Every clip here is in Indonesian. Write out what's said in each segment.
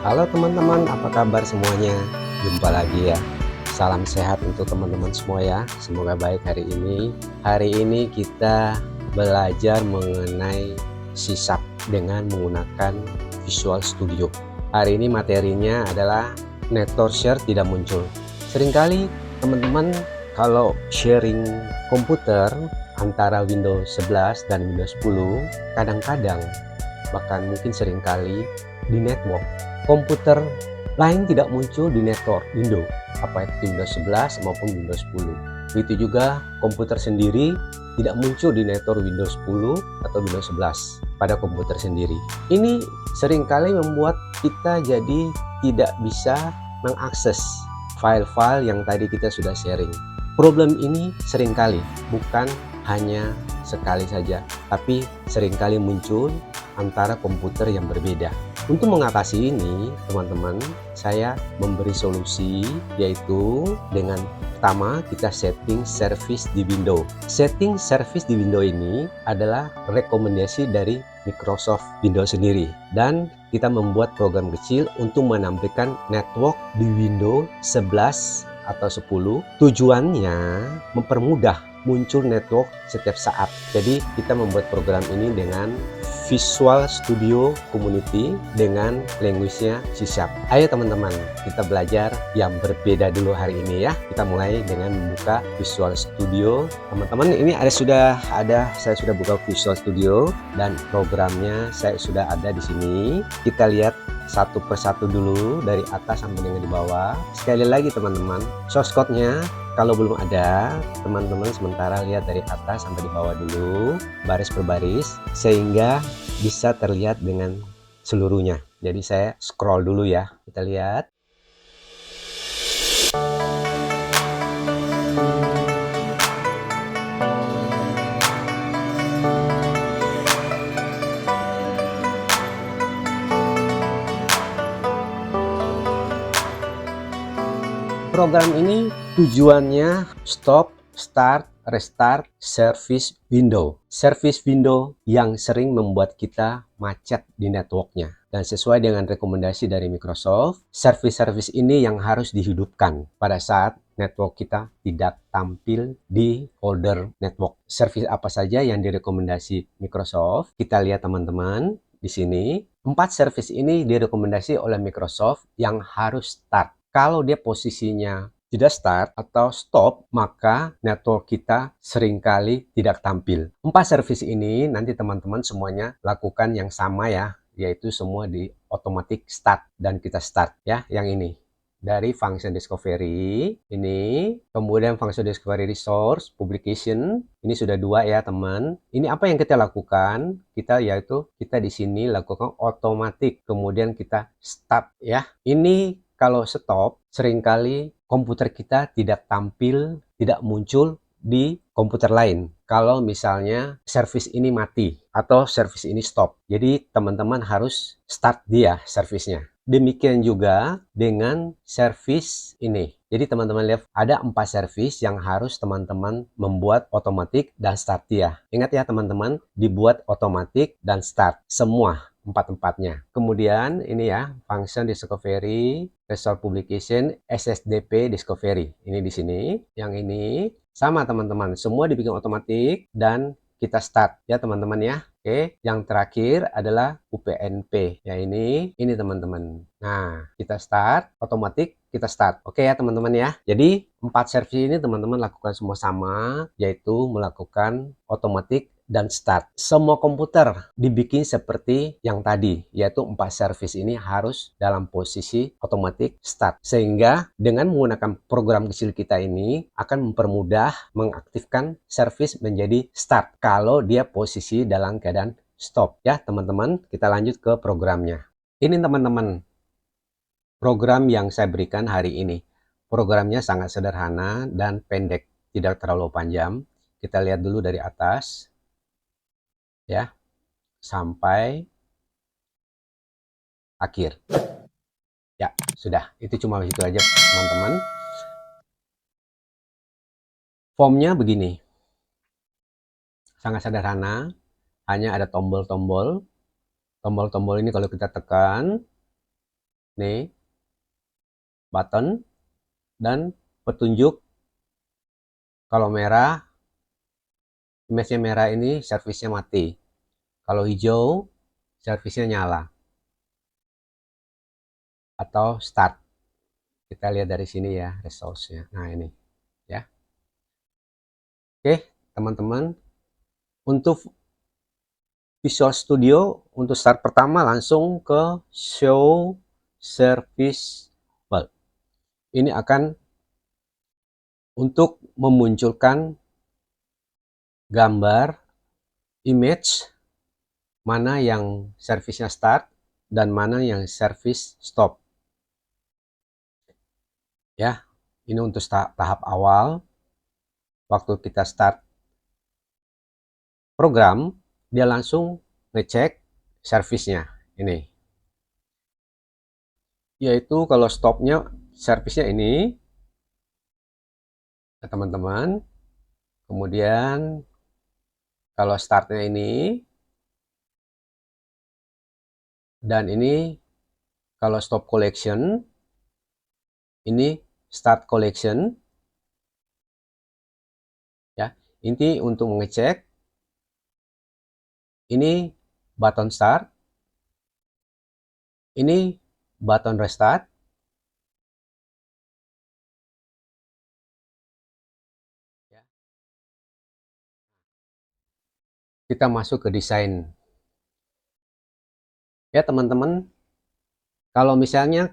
Halo teman-teman, apa kabar semuanya? Jumpa lagi ya. Salam sehat untuk teman-teman semua ya. Semoga baik hari ini. Hari ini kita belajar mengenai sisap dengan menggunakan Visual Studio. Hari ini materinya adalah Network Share tidak muncul. Seringkali teman-teman kalau sharing komputer antara Windows 11 dan Windows 10, kadang-kadang bahkan mungkin seringkali di network komputer lain tidak muncul di network Windows, apa itu Windows 11 maupun Windows 10. Begitu juga komputer sendiri tidak muncul di network Windows 10 atau Windows 11 pada komputer sendiri. Ini seringkali membuat kita jadi tidak bisa mengakses file-file yang tadi kita sudah sharing. Problem ini seringkali, bukan hanya sekali saja, tapi seringkali muncul antara komputer yang berbeda. Untuk mengatasi ini, teman-teman, saya memberi solusi, yaitu dengan pertama kita setting service di Windows. Setting service di Windows ini adalah rekomendasi dari Microsoft Windows sendiri, dan kita membuat program kecil untuk menampilkan network di Windows 11 atau 10. Tujuannya mempermudah muncul network setiap saat. Jadi kita membuat program ini dengan Visual Studio Community dengan language-nya C#. Ayo teman-teman, kita belajar yang berbeda dulu hari ini ya. Kita mulai dengan membuka Visual Studio. Teman-teman, ini saya sudah buka Visual Studio dan programnya saya sudah ada di sini. Kita lihat satu persatu dulu dari atas sampai dengan di bawah. Sekali lagi teman-teman, source code-nya kalau belum ada, teman-teman sementara lihat dari atas sampai di bawah dulu, baris per baris, sehingga bisa terlihat dengan seluruhnya. Jadi saya scroll dulu ya, kita lihat. Program ini tujuannya stop, start, restart service window. Service window yang sering membuat kita macet di networknya. Dan sesuai dengan rekomendasi dari Microsoft, service-service ini yang harus dihidupkan pada saat network kita tidak tampil di folder network. Service apa saja yang direkomendasi Microsoft? Kita lihat teman-teman di sini. 4 service ini direkomendasi oleh Microsoft yang harus start. Kalau dia posisinya tidak start atau stop, maka network kita seringkali tidak tampil. 4 service ini nanti teman-teman semuanya lakukan yang sama ya, yaitu semua di automatic start dan kita start ya, yang ini. Dari function discovery ini, kemudian function discovery resource publication, ini sudah 2 ya teman. Ini apa yang kita lakukan? Kita di sini lakukan automatic, kemudian kita start ya. Ini kalau stop, seringkali komputer kita tidak tampil, tidak muncul di komputer lain. Kalau misalnya service ini mati atau service ini stop. Jadi teman-teman harus start dia servicenya. Demikian juga dengan service ini. Jadi teman-teman lihat ada 4 service yang harus teman-teman membuat otomatis dan start dia. Ingat ya teman-teman, dibuat otomatis dan start semua. 4-4-nya. Kemudian ini ya, function discovery, result publication, SSDP discovery. Ini di sini. Yang ini sama teman-teman. Semua dibikin otomatis dan kita start ya teman-teman ya. Oke, yang terakhir adalah UPnP. Ya ini teman-teman. Nah, kita start, otomatis kita start. Oke ya teman-teman ya. Jadi 4 service ini teman-teman lakukan semua sama, yaitu melakukan otomatis dan start. Semua komputer dibikin seperti yang tadi, yaitu 4 service ini harus dalam posisi otomatis start. Sehingga dengan menggunakan program kecil kita ini akan mempermudah mengaktifkan service menjadi start kalau dia posisi dalam keadaan stop. Ya teman-teman, kita lanjut ke programnya. Ini teman-teman, program yang saya berikan hari ini. Programnya sangat sederhana dan pendek, tidak terlalu panjang. Kita lihat dulu dari atas ya sampai akhir. Ya, sudah. Itu cuma itu aja, teman-teman. Formnya begini. Sangat sederhana, hanya ada tombol-tombol. Tombol-tombol ini kalau kita tekan, nih button, dan petunjuk kalau merah, image-nya merah ini servisnya mati. Kalau hijau, servisnya nyala atau start. Kita lihat dari sini ya resource-nya. Nah ini ya. Oke teman-teman, untuk Visual Studio untuk start pertama langsung ke show service bulb. Ini akan untuk memunculkan gambar image mana yang servisnya start dan mana yang service stop. Ya, ini untuk tahap awal. Waktu kita start program, dia langsung ngecek servisnya. Ini. Yaitu kalau stopnya servisnya ini, ya, teman-teman. Kemudian kalau startnya ini, dan ini kalau stop collection, ini start collection. Ya, inti untuk mengecek ini button start, ini button restart. Ya. Kita masuk ke desain. Ya teman-teman, kalau misalnya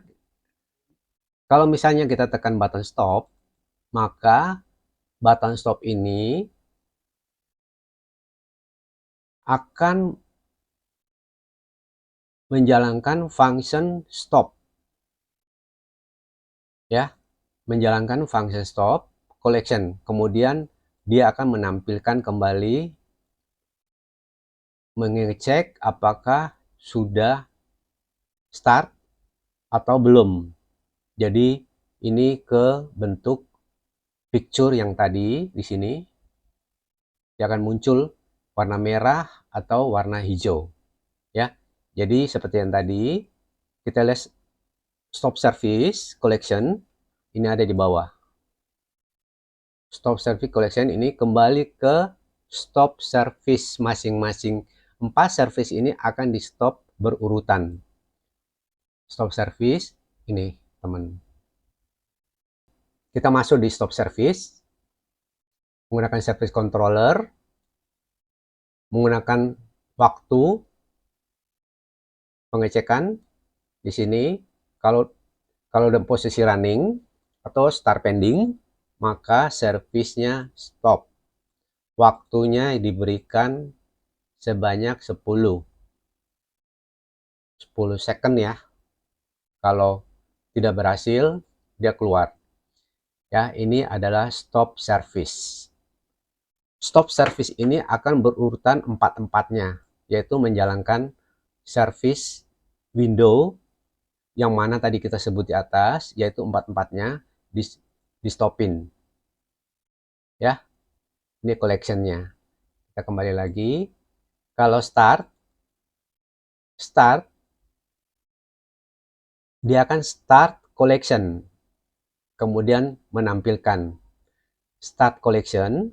kita tekan button stop, maka button stop ini akan menjalankan function stop. Ya, menjalankan function stop collection. Kemudian dia akan menampilkan kembali mengecek apakah sudah start atau belum. Jadi ini ke bentuk picture yang tadi di sini, dia akan muncul warna merah atau warna hijau. Ya, jadi seperti yang tadi kita lihat stop service collection ini ada di bawah. Stop service collection ini kembali ke stop service masing-masing. 4 service ini akan di stop berurutan. Stop service ini teman. Kita masuk di stop service menggunakan service controller, menggunakan waktu pengecekan di sini. Kalau dalam posisi running atau start pending, maka servisnya stop. Waktunya diberikan sebanyak 10 second ya. Kalau tidak berhasil, dia keluar. Ya, ini adalah stop service. Stop service ini akan berurutan 4-4-nya, yaitu menjalankan service window yang mana tadi kita sebut di atas, yaitu 4-4-nya di stopin. Ya, ini collectionnya. Kita kembali lagi. Kalau start, dia akan start collection. Kemudian menampilkan start collection.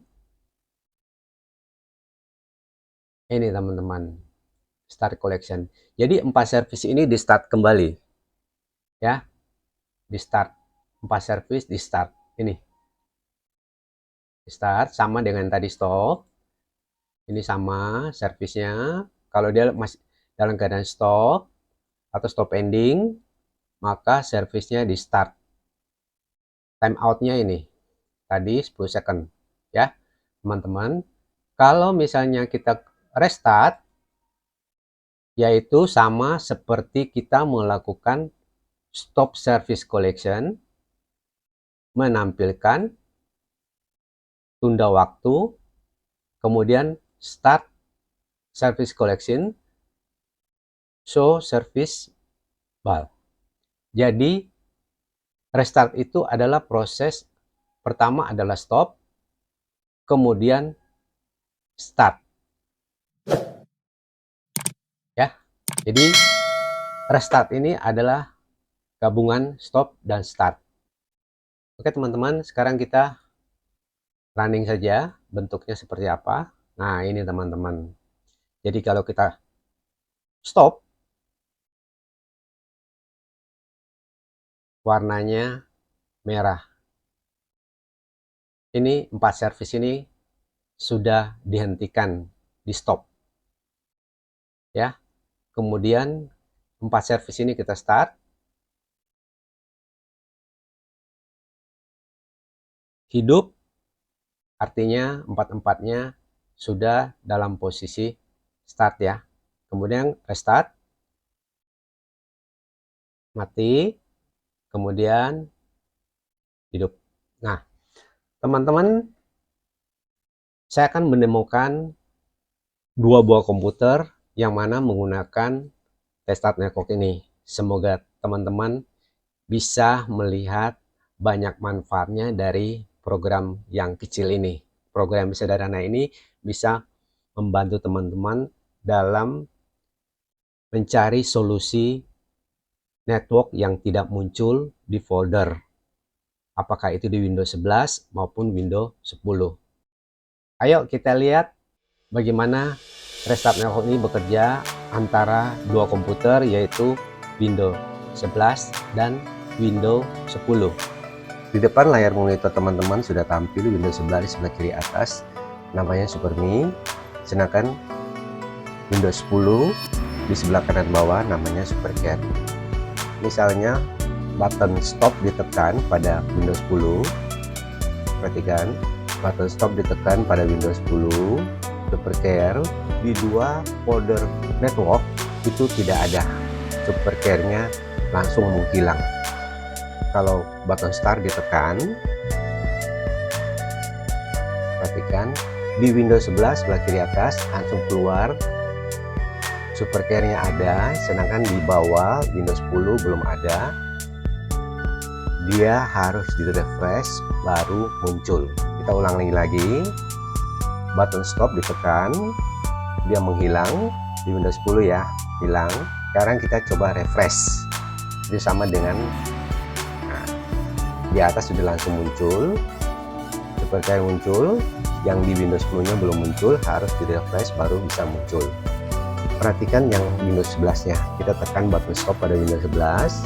Ini teman-teman, start collection. Jadi 4 service ini di start kembali. Ya, di start. 4 service di start. Ini. Di start sama dengan tadi stop. Ini sama servisnya. Kalau dia masih dalam keadaan stop atau stop ending, maka servisnya di start. Timeoutnya ini tadi 10 second ya teman-teman. Kalau misalnya kita restart, yaitu sama seperti kita melakukan stop service collection, menampilkan tunda waktu, kemudian start service collection, show service bulb. Jadi restart itu adalah proses pertama adalah stop, kemudian start. Ya. Jadi restart ini adalah gabungan stop dan start. Oke teman-teman, sekarang kita running saja, bentuknya seperti apa. Nah ini teman-teman, jadi kalau kita stop, warnanya merah. Ini 4 servis ini sudah dihentikan, di stop ya. Kemudian 4 servis ini kita start, hidup, artinya 4-4-nya sudah dalam posisi start ya. Kemudian restart, mati, kemudian hidup. Nah teman-teman, saya akan menemukan 2 buah komputer yang mana menggunakan restart network ini. Semoga teman-teman bisa melihat banyak manfaatnya dari program yang kecil ini. Program sederhana ini bisa membantu teman-teman dalam mencari solusi network yang tidak muncul di folder, apakah itu di Windows 11 maupun Windows 10. Ayo kita lihat bagaimana restart network ini bekerja antara 2 komputer, yaitu Windows 11 dan Windows 10. Di depan layar monitor teman-teman sudah tampil Windows 11 di sebelah kiri atas, namanya SuperMe. Sedangkan Windows 10 di sebelah kanan bawah namanya SuperCare. Misalnya button stop ditekan pada Windows 10, perhatikan button stop ditekan pada Windows 10, SuperCare di 2 folder network itu tidak ada, SuperCare-nya langsung menghilang. Kalau button start ditekan, perhatikan di Windows 11 sebelah kiri atas langsung keluar, SuperCare-nya ada, sedangkan di bawah Windows 10 belum ada. Dia harus di refresh baru muncul. Kita ulang lagi, button stop ditekan, dia menghilang di Windows 10 ya, hilang. Sekarang kita coba refresh, itu sama dengan di atas sudah langsung muncul, SuperCare muncul. Yang di Windows 10 nya belum muncul, harus di refresh baru bisa muncul. Perhatikan yang Windows 11 nya, kita tekan button stop pada Windows 11,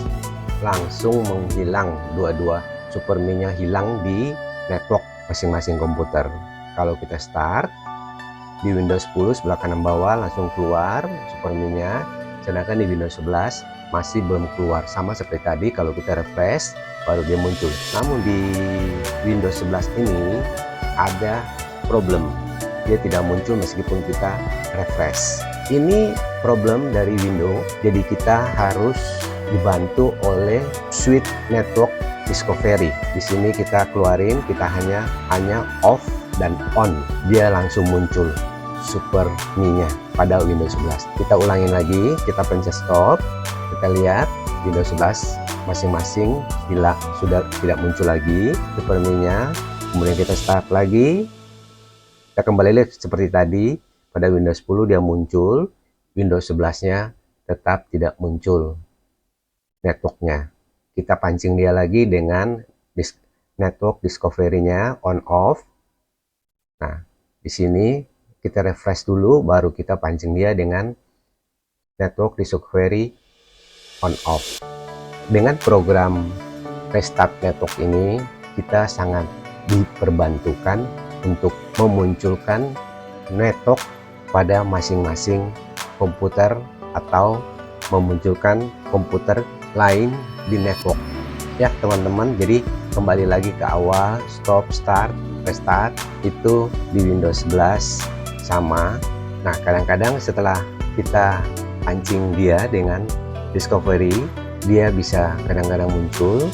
langsung menghilang, dua-dua SuperMe nya hilang di network masing-masing komputer. Kalau kita start di Windows 10 sebelah kanan bawah langsung keluar SuperMe nya, sedangkan di Windows 11 masih belum keluar, sama seperti tadi. Kalau kita refresh baru dia muncul. Namun di Windows 11 ini ada problem, dia tidak muncul meskipun kita refresh. Ini problem dari Windows, jadi kita harus dibantu oleh Suite Network Discovery. Di sini kita keluarin, kita hanya off dan on, dia langsung muncul SuperMe-nya pada Windows 11. Kita ulangin lagi, kita pencet stop, kita lihat Windows 11 masing-masing sudah tidak muncul lagi SuperMe-nya. Kemudian kita start lagi, kita kembali lihat seperti tadi, pada Windows 10 dia muncul, Windows 11-nya tetap tidak muncul networknya. Kita pancing dia lagi dengan network discovery-nya on off. Nah, di sini kita refresh dulu, baru kita pancing dia dengan network discovery on off. Dengan program restart network ini, kita sangat diperbantukan untuk memunculkan network pada masing-masing komputer atau memunculkan komputer lain di network ya teman-teman. Jadi kembali lagi ke awal, stop, start, restart itu di Windows 11 sama. Nah kadang-kadang setelah kita pancing dia dengan discovery, dia bisa kadang-kadang muncul,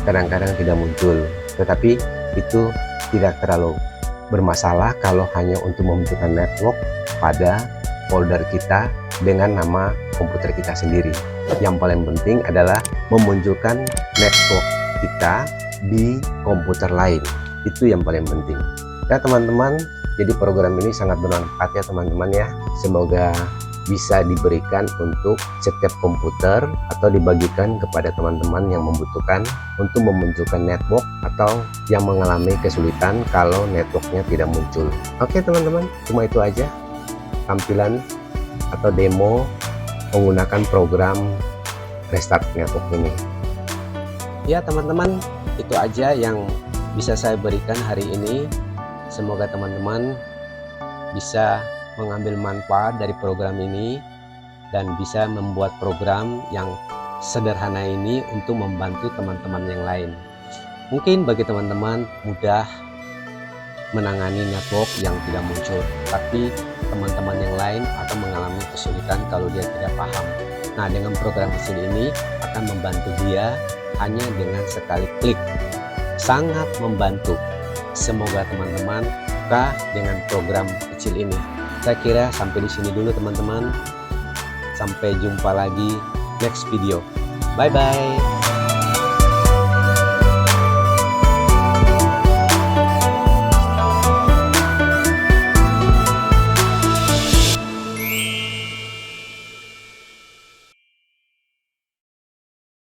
kadang-kadang tidak muncul, tetapi itu tidak terlalu bermasalah kalau hanya untuk memunculkan network pada folder kita dengan nama komputer kita sendiri. Yang paling penting adalah memunculkan network kita di komputer lain, itu yang paling penting ya teman-teman. Jadi program ini sangat bermanfaat ya teman-teman ya, semoga bisa diberikan untuk setiap komputer atau dibagikan kepada teman-teman yang membutuhkan untuk memunculkan network atau yang mengalami kesulitan kalau networknya tidak muncul. Oke teman-teman, cuma itu aja tampilan atau demo menggunakan program restart network ini. Ya teman-teman, itu aja yang bisa saya berikan hari ini. Semoga teman-teman bisa mengambil manfaat dari program ini dan bisa membuat program yang sederhana ini untuk membantu teman-teman yang lain. Mungkin bagi teman-teman mudah menangani network yang tidak muncul, tapi teman-teman yang lain akan mengalami kesulitan kalau dia tidak paham. Nah, dengan program kecil ini akan membantu dia hanya dengan sekali klik. Sangat membantu. Semoga teman-teman suka dengan program kecil ini. Saya kira sampai di sini dulu teman-teman. Sampai jumpa lagi next video. Bye bye.